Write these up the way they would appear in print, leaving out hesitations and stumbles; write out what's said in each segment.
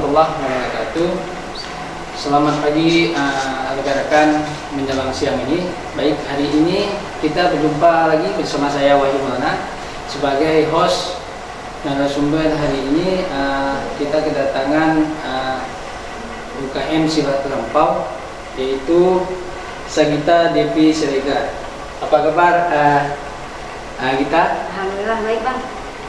warahmatullahi wabarakatuh. Selamat pagi rekan-rekan menjelang siang ini. Baik, hari ini kita berjumpa lagi bersama saya Wahyu Maulana sebagai host narasumber. Hari ini kita kedatangan UKM Silat Lampau, yaitu Sagita Devi Siregar. Apa kabar Gita? Alhamdulillah baik bang.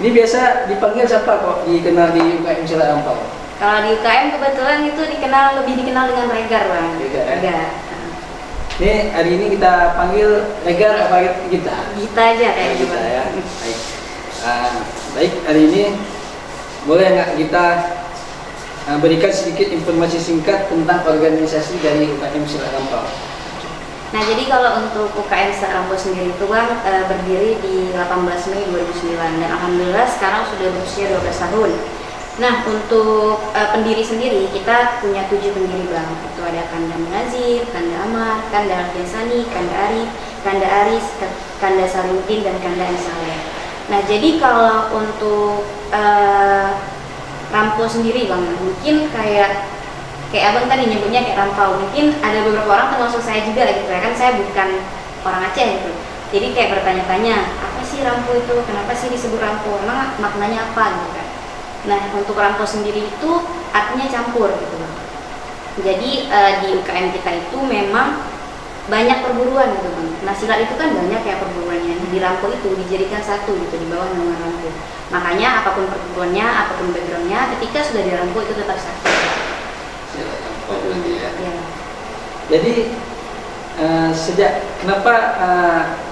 Ini biasa dipanggil siapa kok dikenal di UKM Silat Lampau? Kalau di UKM kebetulan itu lebih dikenal dengan Regar bang. Regar. Ini hari ini kita panggil Regar apa Gita? Gita aja kayaknya Gita bang. ya. Baik. Baik, hari ini boleh nggak kita berikan sedikit informasi singkat tentang organisasi dari UKM Silat Lampau? Nah jadi kalau untuk UKM Silat Lampau sendiri itu bang berdiri di 18 Mei 2009 dan alhamdulillah sekarang sudah berusia 12 tahun. Nah untuk pendiri sendiri kita punya 7 pendiri bang. Itu ada Kanda Munazir, Kanda Amar, Kanda Alfiasani, Kanda Arif, Kanda Aris, Kanda Sarudin, dan Kanda Ensaleh. Nah jadi kalau untuk Rampau sendiri bang, mungkin kayak abang tadi nyebutnya kayak Rampau, mungkin ada beberapa orang termasuk saya juga gitu ya, kan saya bukan orang Aceh gitu, jadi kayak bertanya-tanya apa sih Rampau itu, kenapa sih disebut Rampau, emang maknanya apa gitu kan. Nah untuk Rampau sendiri itu artinya campur gitu bang. Jadi di UKM kita itu memang banyak perguruan gitu bang. Nah silat itu kan banyak ya perguruannya, di Rampau itu dijadikan satu gitu di bawah naungan Rampau. Makanya apapun perguruannya, apapun backgroundnya, ketika sudah di Rampau itu tetap satu. Ya. Ya. Jadi sejak kenapa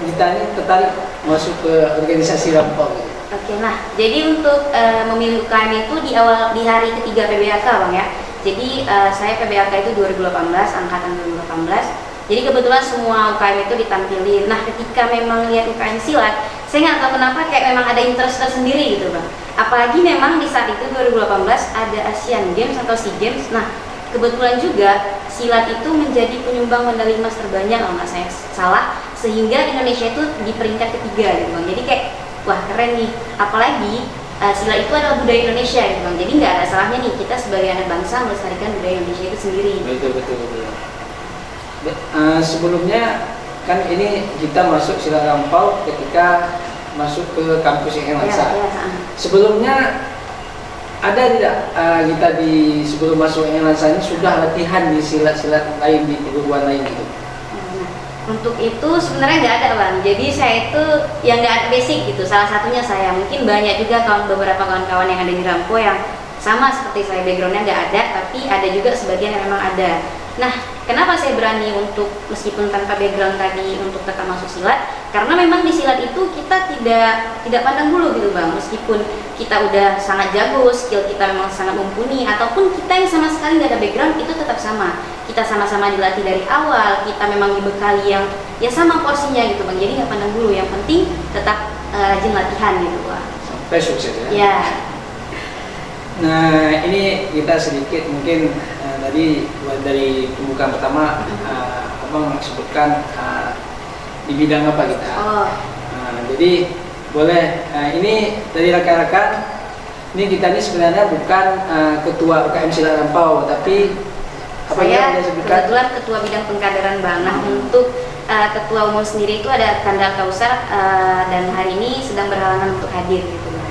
Gita ini tertarik masuk ke organisasi Rampau? Oke, nah jadi untuk memilih UKM itu di hari ketiga PBAK bang ya. Jadi saya PBAK itu 2018, angkatan 2018. Jadi kebetulan semua UKM itu ditampilin. Nah ketika memang lihat UKM silat, saya nggak tahu kenapa kayak memang ada interest tersendiri gitu bang. Apalagi memang di saat itu 2018 ada Asian Games atau SEA Games. Nah kebetulan juga silat itu menjadi penyumbang medali emas terbanyak kalau nggak saya salah, sehingga Indonesia itu di peringkat ketiga gitu bang. Jadi kayak wah keren nih. Apalagi silat itu adalah budaya Indonesia gitu bang. Jadi nggak ada salahnya nih kita sebagai anak bangsa melestarikan budaya Indonesia itu sendiri. Betul. Sebelumnya kan ini kita masuk Silat Lampau ketika masuk ke kampus yang Lansa. Ya. Sebelumnya ada tidak kita di sebelum masuk yang Lansa ini sudah latihan di silat-silat lain di perguruan lain gitu? Nah, untuk itu sebenarnya nggak ada bang. Jadi saya itu yang nggak ada basic gitu. Salah satunya saya, mungkin banyak juga beberapa kawan-kawan yang ada di Rampau yang sama seperti saya, backgroundnya nggak ada, tapi ada juga sebagian yang memang ada. Nah, kenapa saya berani untuk meskipun tanpa background tadi untuk tetap masuk silat? Karena memang di silat itu kita tidak pandang bulu gitu bang. Meskipun kita udah sangat jago, skill kita memang sangat mumpuni, ataupun kita yang sama sekali nggak ada background, itu tetap sama. Kita sama-sama dilatih dari awal, kita memang dibekali yang ya sama porsinya gitu bang. Jadi nggak pandang bulu, yang penting tetap rajin latihan gitu bang. Sampai sukses ya? Ya. Nah ini kita sedikit mungkin tadi dari pembukaan pertama abang sebutkan di bidang apa kita. Jadi boleh ini dari rekan-rekan, ini kita ini sebenarnya bukan ketua UKM Silat Lampau, tapi apa saya yang sebutkan? kebetulan ketua bidang pengkaderan bang. Nah untuk ketua umum sendiri itu ada Kanda Kausar dan hari ini sedang berhalangan untuk hadir gitu bang.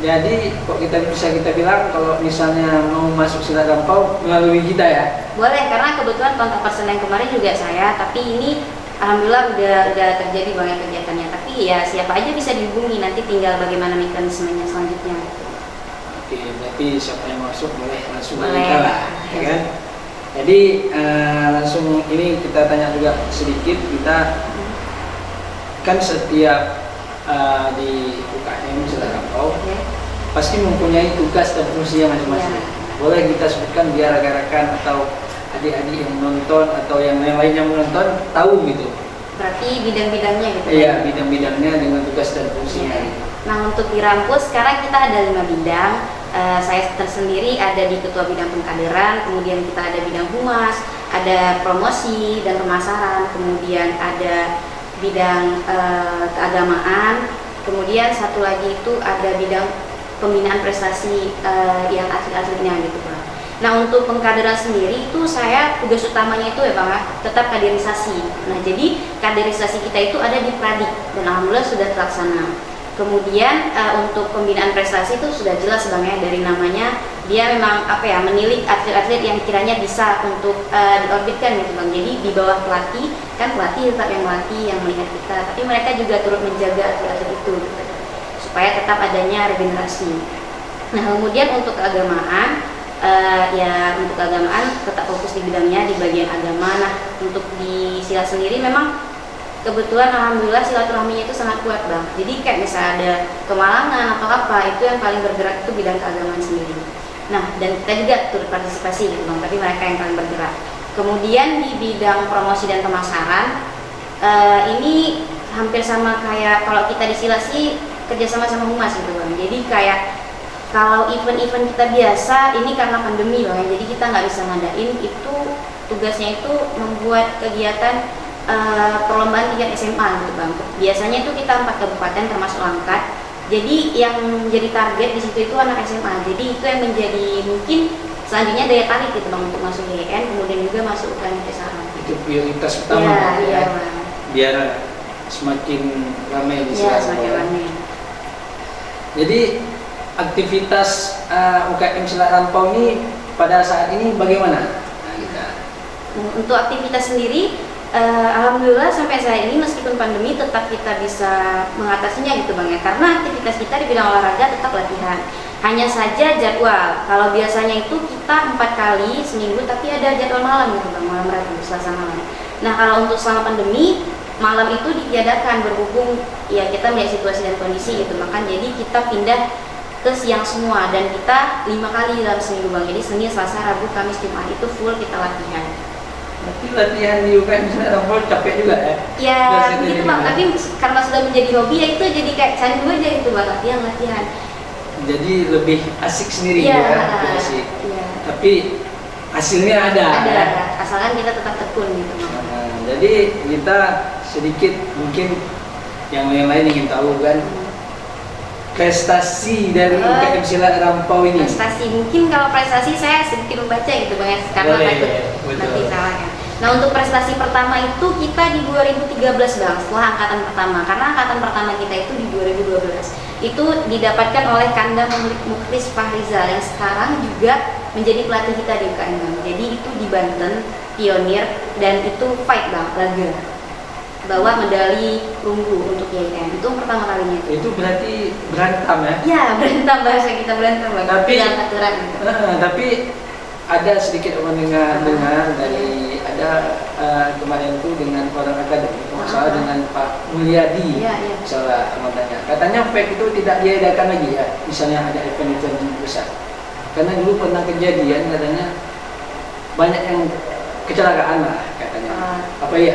Jadi kok kita bilang kalau misalnya mau masuk Silat Lampau melalui kita ya? Boleh, karena kebetulan kontak person yang kemarin juga saya, tapi ini alhamdulillah udah terjadi banyak kegiatannya. Tapi ya siapa aja bisa dihubungi, nanti tinggal bagaimana mekanismenya selanjutnya. Oke, berarti siapa yang masuk boleh langsung boleh. Kita lah, ya kan? Jadi langsung ini kita tanya juga sedikit, kita kan setiap di UKM Silat Lampau pasti mempunyai tugas dan fungsi yang masing-masing. Boleh kita sebutkan biar rekan-rekan atau adik-adik yang menonton atau yang lain yang menonton tahu gitu. Berarti bidang-bidangnya gitu. Iya, bidang-bidangnya dengan tugas dan fungsinya. Nah untuk di Rampau sekarang kita ada 5 bidang. Saya tersendiri ada di ketua bidang pengkaderan, kemudian kita ada bidang humas, ada promosi dan pemasaran, kemudian ada bidang keagamaan, kemudian satu lagi itu ada bidang pembinaan prestasi yang atlet-atletnya gitu Pak. Nah untuk pengkaderan sendiri itu saya tugas utamanya itu ya Bang ya, tetap kaderisasi. Nah jadi kaderisasi kita itu ada di Pradik dan alhamdulillah sudah terlaksana. Kemudian untuk pembinaan prestasi itu sudah jelas Bang ya, dari namanya dia memang menilik atlet-atlet yang kiranya bisa untuk diorbitkan gitu Bang. Jadi di bawah pelatih, kan pelatih tetap yang melatih, yang melihat kita, tapi mereka juga turut menjaga atlet-atlet itu gitu, supaya tetap adanya regenerasi. Nah kemudian untuk keagamaan, untuk keagamaan tetap fokus di bidangnya di bagian agama. Nah untuk di silat sendiri memang kebetulan alhamdulillah silaturahminya itu sangat kuat Bang. Jadi kayak misalnya ada kemalangan atau apa, itu yang paling bergerak itu bidang keagamaan sendiri. Nah dan kita juga turut partisipasi gitu Bang, tapi mereka yang paling bergerak. Kemudian di bidang promosi dan pemasaran, ini hampir sama kayak kalau kita di silat sih kerjasama sama humas gitu Bang. Jadi kayak kalau event-event kita biasa, ini karena pandemi Bang ya, jadi kita nggak bisa ngadain, itu tugasnya itu membuat kegiatan perlombaan tingkat SMA gitu Bang. Biasanya itu kita 4 kabupaten termasuk Langkat. Jadi yang menjadi target di situ itu anak SMA. Jadi itu yang menjadi mungkin selanjutnya daya tarik gitu Bang untuk masuk GN, kemudian juga masuk UKM Saran. Itu prioritas utama Iya, Bang. Biar semakin ramai di Iya, semakin ramai. Jadi aktivitas UKM Silat Rampau ini pada saat ini bagaimana? Untuk aktivitas sendiri, alhamdulillah sampai saat ini meskipun pandemi tetap kita bisa mengatasinya gitu Bang ya, karena aktivitas kita di bidang olahraga tetap latihan. Hanya saja jadwal, kalau biasanya itu kita 4 kali seminggu, tapi ada jadwal malam gitu Bang, malam Rabu, Selasa malam. Nah kalau untuk selama pandemi, malam itu ditiadakan berhubung ya kita melihat situasi dan kondisi gitu, maka jadi kita pindah ke siang semua dan kita 5 kali dalam seminggu Bang. Jadi Senin, Selasa, Rabu, Kamis, Jumat itu full kita latihan. Berarti latihan di UKM Silat Rampau capek juga ya? Ya begitu Bang, tapi karena sudah menjadi hobi ya itu jadi kayak candu aja gitu Bang, latihan. Jadi lebih asik sendiri ya, lebih asik. Ya. Tapi hasilnya ada. Ada, asalkan kita tetap tekun gitu Bang. Jadi kita sedikit mungkin yang lain ingin tahu kan prestasi dari UKM Silat Rampau ini. Prestasi, mungkin kalau prestasi saya sedikit membaca gitu Bang ya, karena takut nanti salah kan. Nah untuk prestasi pertama itu kita di 2013 Bang, setelah angkatan pertama, karena angkatan pertama kita itu di 2012 itu didapatkan oleh Kanda Mukhlis Fahrizal yang sekarang juga menjadi pelatih kita di UKM Bang. Jadi itu di Banten, pionir, dan itu fight Bang, laga bawa medali perunggu untuk YKM, itu pertama kalinya. Itu berarti berantem ya? Ya berantem, bahasa kita berantem Bang, tapi dalam aturan gitu. Tapi ada sedikit mendengar dari ada kemarin itu dengan orang akademik, masalah dengan Pak Mulyadi, salah katanya. Katanya FEC itu tidak diadakan lagi ya, misalnya ada event-event besar. Karena dulu pernah kejadian katanya banyak yang kecelakaan lah katanya. Apa ya?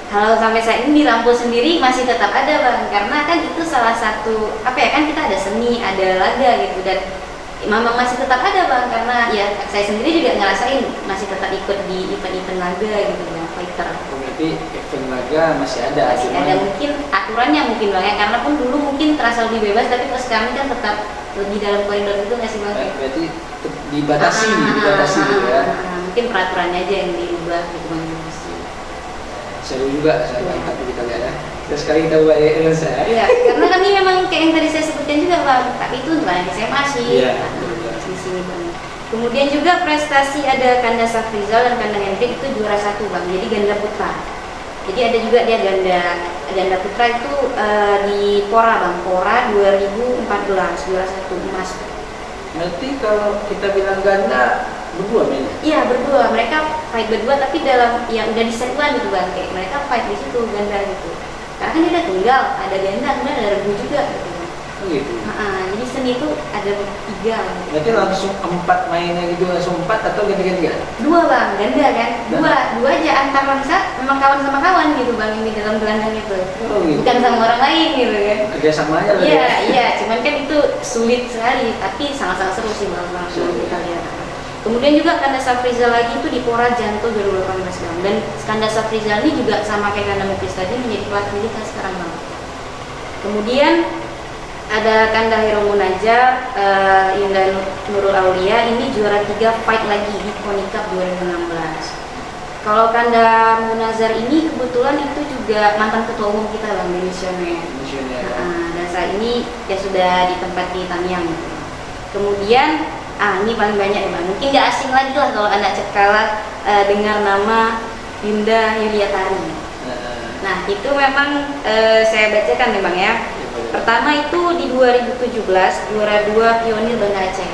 Kalau sampai saat ini di Rampau sendiri masih tetap ada Bang, karena kan itu salah satu kan kita ada seni, ada laga gitu, dan memang masih tetap ada Bang, karena ya saya sendiri juga ngerasain masih tetap ikut di event-event laga gitu Bang, fighter. Berarti event laga masih ada? Masih ada, mungkin aturannya mungkin Bang ya, karena pun dulu mungkin terasa lebih bebas, tapi pas sekarang kan tetap lebih dalam koridor itu nggak sih Bang? Berarti dibatasi gitu ya? Mungkin peraturannya aja yang diubah gitu Bang. Seru juga tapi kita lihat ya. Terus sekarang kita buat Elsa. Iya, karena kami memang kayak yang tadi saya sebutkan juga Bang, tapi itu Bang SMA sih. Iya. Di sini Bang. Kemudian juga prestasi ada Kanda Safrizal dan Kanda Hendrik itu juara 1 Bang. Jadi ganda putra. Jadi ada juga dia ganda putra itu di Pora Bang. Pora 2014 juara 1 emas. Berarti kalau kita bilang ganda berdua mainnya? Iya berdua, mereka fight berdua tapi dalam yang udah disatuan gitu Bang, kayak mereka fight di situ ganda gitu. Karena kan dia ada tunggal, ada ganda, kemudian ada regu juga gitu. Oh gitu. Jadi seni itu ada 3 gitu. Berarti langsung 4 mainnya gitu, langsung 4 atau ganti-gantian? 2 Bang, ganda kan? 2 aja antar bangsa, memang kawan sama kawan gitu Bang, yang di dalam gelandang itu. Oh gitu. Bukan sama orang lain gitu kan. Kerjasama aja lah. Iya, cuman kan itu sulit sekali, tapi sangat-sangat seru sih Bang, kita lihat. Kemudian juga Kanda Safrizal lagi itu di Pora Janto 2018 Bang. Dan Kanda Safrizal ini juga sama kayak Kanda Mukhlis tadi menjadi pelatih kita sekarang Bang. Kemudian Ada Kanda Hero Munajat, Yunda Nurul Aulia ini juara 3 fight lagi di Pony Cup 2016. Kalau Kanda Munazar ini kebetulan itu juga mantan ketua umum kita Bang di Misioner. Dan saat ini ya sudah ditempati di Tamiang. Kemudian ini paling banyak ya Bang. Mungkin nggak asing lagi lah kalau anak Cekala dengar nama Yunda Yuliatari. Nah itu memang saya bacakan nih Bang ya. Pertama itu di 2017 juara 2 pionir Banda Aceh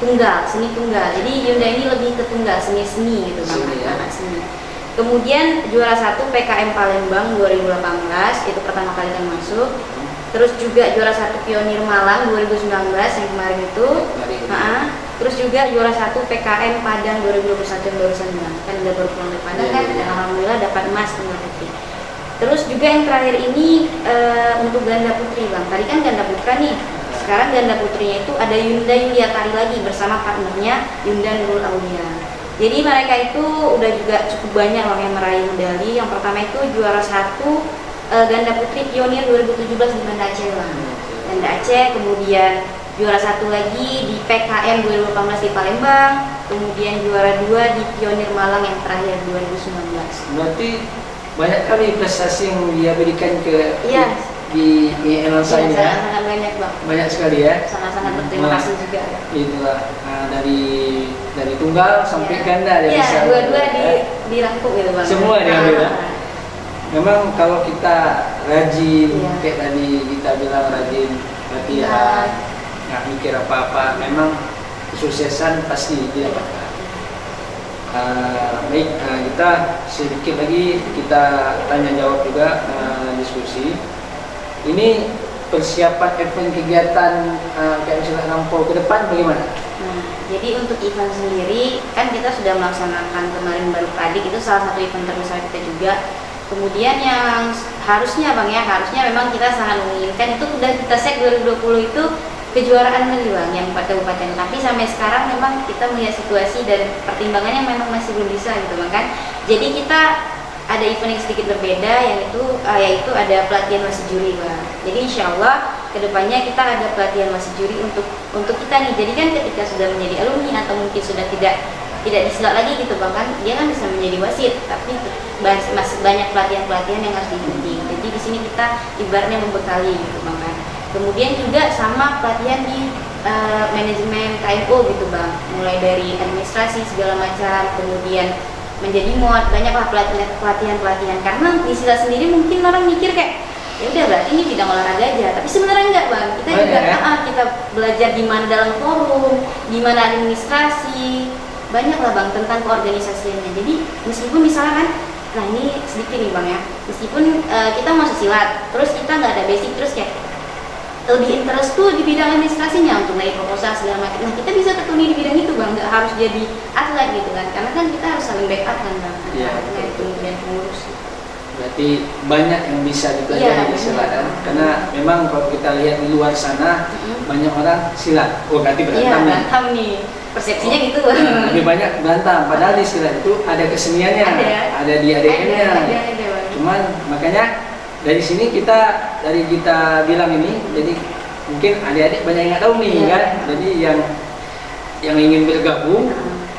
tunggal, seni tunggal. Jadi Yunda ini lebih ke tunggal, seni gitu Bang, anak seni. Kemudian juara 1 PKM Palembang 2018 itu pertama kali kan masuk. Terus juga juara 1 pionir Malang 2019 yang kemarin itu. Terus juga juara 1 PKM Padang 2021 yang barusan bilang kan udah baru pulang dari Padang kan, dan alhamdulillah dapat emas tunggal putri. Terus juga yang terakhir ini untuk ganda putri Bang. Tadi kan ganda putra nih. Sekarang ganda putrinya itu ada Yunda Yuliatari lagi bersama partnernya Yunda Nurul Aulia. Jadi mereka itu udah juga cukup banyak Bang yang meraih medali. Yang pertama itu juara 1 ganda putri pionir 2017 di Banda Aceh Bang. Banda Aceh, kemudian juara 1 lagi di PKM 2018 di Palembang. Kemudian juara 2 di pionir Malang yang terakhir 2019. Berarti banyak kali prestasi yang dia berikan ke di Elsa ini ya. Sangat banyak Bang. Banyak sekali ya. Sangat-sangat berterima kasih juga. Itulah dari tunggal sampai ganda ya. Iya, dua-dua dirangkum gitu Bang. Semua diambil ya. Memang kalau kita rajin, kayak tadi kita bilang rajin latihan, nggak mikir apa-apa, memang kesuksesan pasti didapatkan. Baik, kita sedikit lagi kita tanya jawab juga, diskusi. Ini persiapan event kegiatan kayak misalnya Lampau ke depan bagaimana? Jadi untuk event sendiri kan kita sudah melaksanakan kemarin baru Pradik, itu salah satu event terbesar kita juga. Kemudian yang harusnya Bang ya, harusnya memang kita sangat menginginkan itu udah kita set 2020 itu kejuaraan negeri Bang yang 4 kabupaten, tapi sampai sekarang memang kita melihat situasi dan pertimbangannya memang masih belum bisa gitu Bang kan. Jadi kita ada event yang sedikit berbeda yaitu ada pelatihan wasit juri Bang. Jadi insya Allah kedepannya kita ada pelatihan wasit juri untuk kita nih. Jadi kan ketika sudah menjadi alumni atau mungkin sudah tidak disilat lagi gitu Bang kan, dia kan bisa menjadi wasit, tapi masih banyak pelatihan yang harus diikuti. Jadi di sini kita ibaratnya membekali gitu Bang kan. Kemudian juga sama pelatihan di manajemen KMO gitu Bang, mulai dari administrasi segala macam, kemudian menjadi mod, banyaklah pelatihan karena di silat sendiri mungkin orang mikir kayak ya udah berarti ini bidang olahraga aja, tapi sebenarnya enggak Bang, kita juga kita belajar di mana dalam forum, di mana administrasi, banyaklah Bang tentang keorganisasiannya. Jadi meskipun misalnya kan, nah ini sedikit nih Bang ya, meskipun kita masuk silat, terus kita nggak ada basic, terus kayak lebih interest tuh di bidang administrasinya untuk naik proposal segala macam. Nah kita bisa tekuni di bidang itu Bang, nggak harus jadi atlet gitu kan, karena kan kita harus saling backup kan Bang, antara atlet kemudian pengurus. Berarti banyak yang bisa dipelajari di silat kan? Karena memang kalau kita lihat di luar sana banyak orang silat, berarti berantem nih. Persepsinya gitu. Lebih banyak berantem, padahal di silat itu ada keseniannya, ada di ADN-nya. Cuman makanya dari sini kita bilang ini, jadi mungkin adik-adik banyak yang nggak tahu nih kan, jadi yang ingin bergabung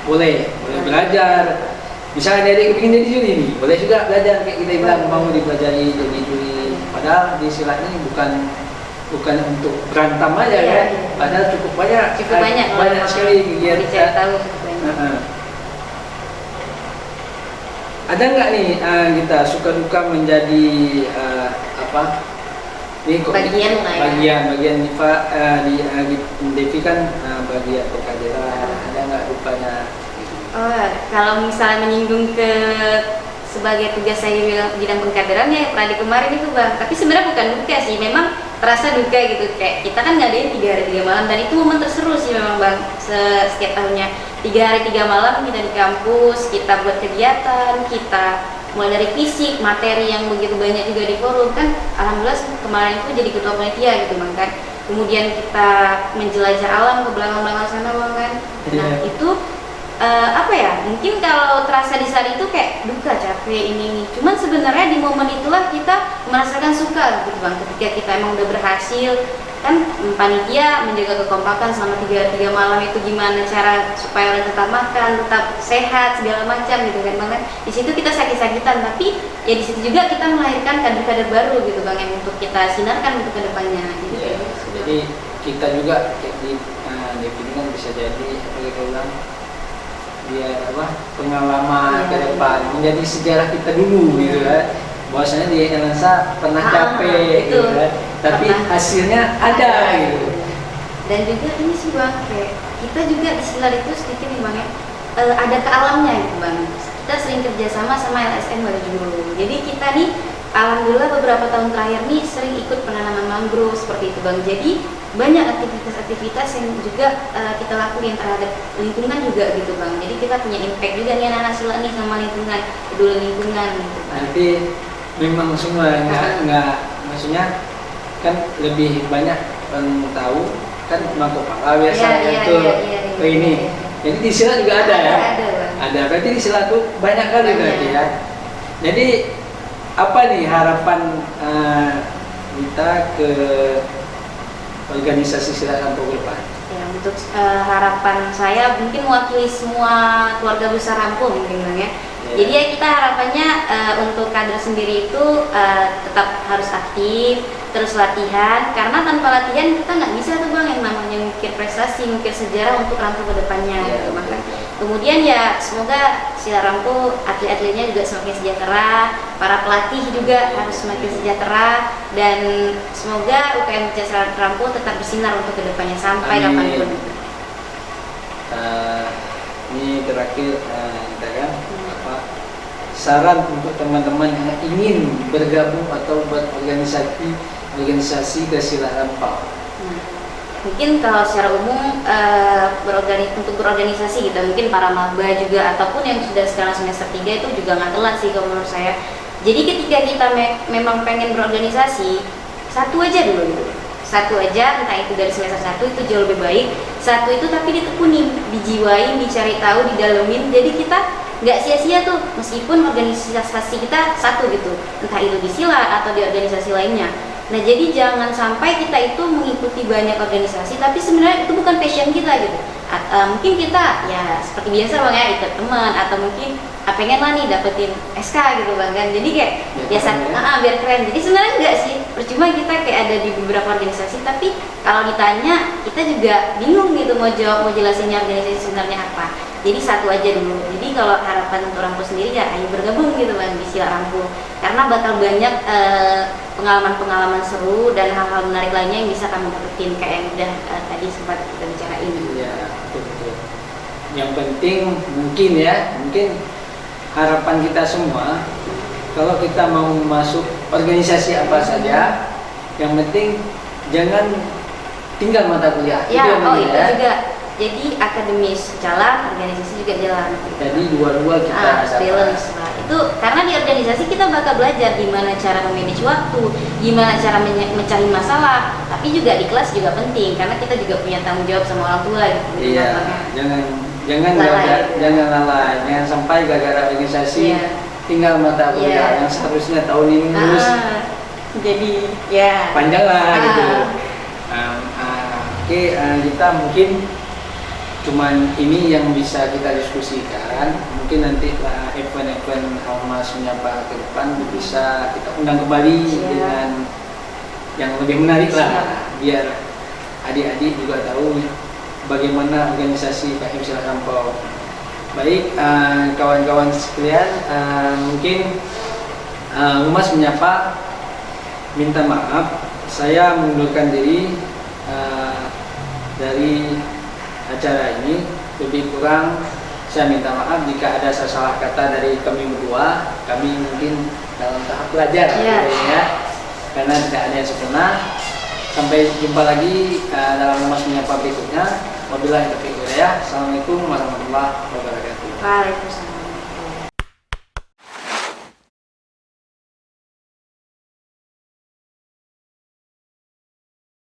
boleh belajar. Misalnya adik-adik ingin jadi juri nih, boleh juga belajar kayak kita bilang mau dipelajari jadi juri. Padahal di silat ini bukan untuk berantem aja kan, padahal cukup banyak sekali kegiatan. Ada nggak nih kita suka duka menjadi bagian di Devi kan bagian pengkaderan, ada nggak dukanya? Kalau misalnya menyinggung ke sebagai tugas saya di bidang pengkaderan ya Pradik kemarin itu Bang, tapi sebenarnya bukan duka sih, memang terasa duka gitu, kayak kita kan ngadain 3 hari 3 malam dan itu momen terseru sih memang Bang setiap tahunnya. 3 hari 3 malam kita di kampus, kita buat kegiatan, kita mulai dari fisik, materi yang begitu banyak juga di forum kan, alhamdulillah kemarin itu jadi ketua panitia gitu Bang kan. Kemudian kita menjelajah alam ke belakang-belakang sana Bang kan. Nah itu apa ya, mungkin kalau terasa di saat itu kayak duka, capek, ini. Cuman sebenarnya di momen itulah kita merasakan suka gitu bang, ketika kita emang udah berhasil. Kan panitia menjaga kekompakan selama tiga malam itu, gimana cara supaya orang tetap makan, tetap sehat, segala macam gitu kan bang. Di situ kita sakit-sakitan, tapi ya di situ juga kita melahirkan kader-kader baru gitu bang, yang untuk kita sinarkan untuk kedepannya gitu. Ya, jadi kita juga di ini kan bisa jadi apa kita bilang, biar pengalaman ke depan menjadi sejarah kita dulu gitu kan, bahwasanya di Elansa pernah capek gitu kan, tapi hasilnya ada gitu. Dan juga ini sih bang, kayak kita juga di Silat itu sedikit nih bang ya, ada ke alamnya gitu bang. Kita sering kerjasama sama LSM Barujuru, jadi kita nih alhamdulillah beberapa tahun terakhir nih sering ikut penanaman mangrove seperti itu bang. Jadi banyak aktivitas-aktivitas yang juga kita lakuin terhadap lingkungan juga gitu bang. Jadi kita punya impact juga nih anak-anak Silat nih sama lingkungan, peduli lingkungan gitu bang. Nanti memang semua nggak maksudnya kan lebih banyak orang tahu kan Mangkok Pala biasanya ke ini. Jadi di Silat juga ada ya? Ada. Berarti di Silat tuh banyak kali berarti ya. Jadi apa nih harapan kita ke organisasi Silat Rampung ke depan? Ya, untuk harapan saya mungkin mewakili semua keluarga besar Rampung mungkin bang ya. Jadi ya kita harapannya untuk kader sendiri itu tetap harus aktif, terus latihan, karena tanpa latihan kita nggak bisa tuh bang yang namanya mikir prestasi, mikir sejarah untuk Rampung ke depannya gitu. Maka kemudian ya semoga Silat Rampung atlet-atletnya juga semakin sejahtera, para pelatih juga harus semakin sejahtera, dan semoga UKM Silat Rampung tetap bersinar untuk ke depannya sampai kapanpun. Ini terakhir kita kan saran untuk teman-teman yang ingin bergabung atau buat organisasi ke Silat Rampung. Mungkin kalau secara umum untuk berorganisasi gitu, mungkin para maba juga ataupun yang sudah sekarang semester 3 itu juga nggak telat sih kalau menurut saya. Jadi ketika kita memang pengen berorganisasi, satu aja dulu gitu. Satu aja, entah itu dari semester 1 itu jauh lebih baik. Satu itu tapi ditekunin, dijiwain, dicari tahu, didalemin. Jadi kita nggak sia-sia tuh, meskipun organisasi kita satu gitu, entah itu di Silat atau di organisasi lainnya. Nah jadi jangan sampai kita itu mengikuti banyak organisasi tapi sebenarnya itu bukan passion kita gitu. Mungkin kita ya seperti biasa bang ya, ikut teman atau mungkin pengen lah nih dapetin SK gitu bang kan, jadi kayak biar keren. Jadi sebenarnya enggak sih, percuma kita kayak ada di beberapa organisasi tapi kalau ditanya kita juga bingung gitu mau jawab, mau jelasinnya organisasi sebenarnya apa. Jadi satu aja dulu. Jadi kalau harapan untuk Rampung sendiri ya ayo bergabung gitu bang di Silat Rampung, karena bakal banyak pengalaman-pengalaman seru dan hal-hal menarik lainnya yang bisa kami dapetin kayak yang udah tadi sempat kita bicarain. Iya, betul. Yang penting mungkin harapan kita semua, kalau kita mau masuk organisasi apa saja, yang penting jangan tinggal mata kuliah. Ya, itu juga. Jadi akademis jalan, organisasi juga jalan. Jadi dua-dua kita balance lah. Itu karena di organisasi kita bakal belajar gimana cara memanage waktu, gimana cara mencari masalah. Tapi juga di kelas juga penting karena kita juga punya tanggung jawab sama orang tua gitu. Iya. Jangan lalai. Jangan sampai gara-gara organisasi tinggal mata kuliah yang seharusnya tahun ini lulus. Jadi ya panjang lah gitu. Oke, kita mungkin cuman ini yang bisa kita diskusikan. Mungkin nanti lah event-event Ormas Menyapa ke depan bisa kita undang kembali dengan yang lebih menarik lah, biar adik-adik juga tahu bagaimana organisasi KM Silat Rampung. Baik, kawan-kawan sekalian, mungkin Ormas Menyapa minta maaf, saya mengundurkan diri dari acara ini. Lebih kurang saya minta maaf jika ada salah kata dari kami berdua. Kami mungkin dalam tahap belajar ya, karena tidak ada yang sempurna. Sampai jumpa lagi dalam Ormas Menyapa berikutnya. Wabillahi taufiq wal hidayah. Assalamualaikum warahmatullahi wabarakatuh. Waalaikumsalam.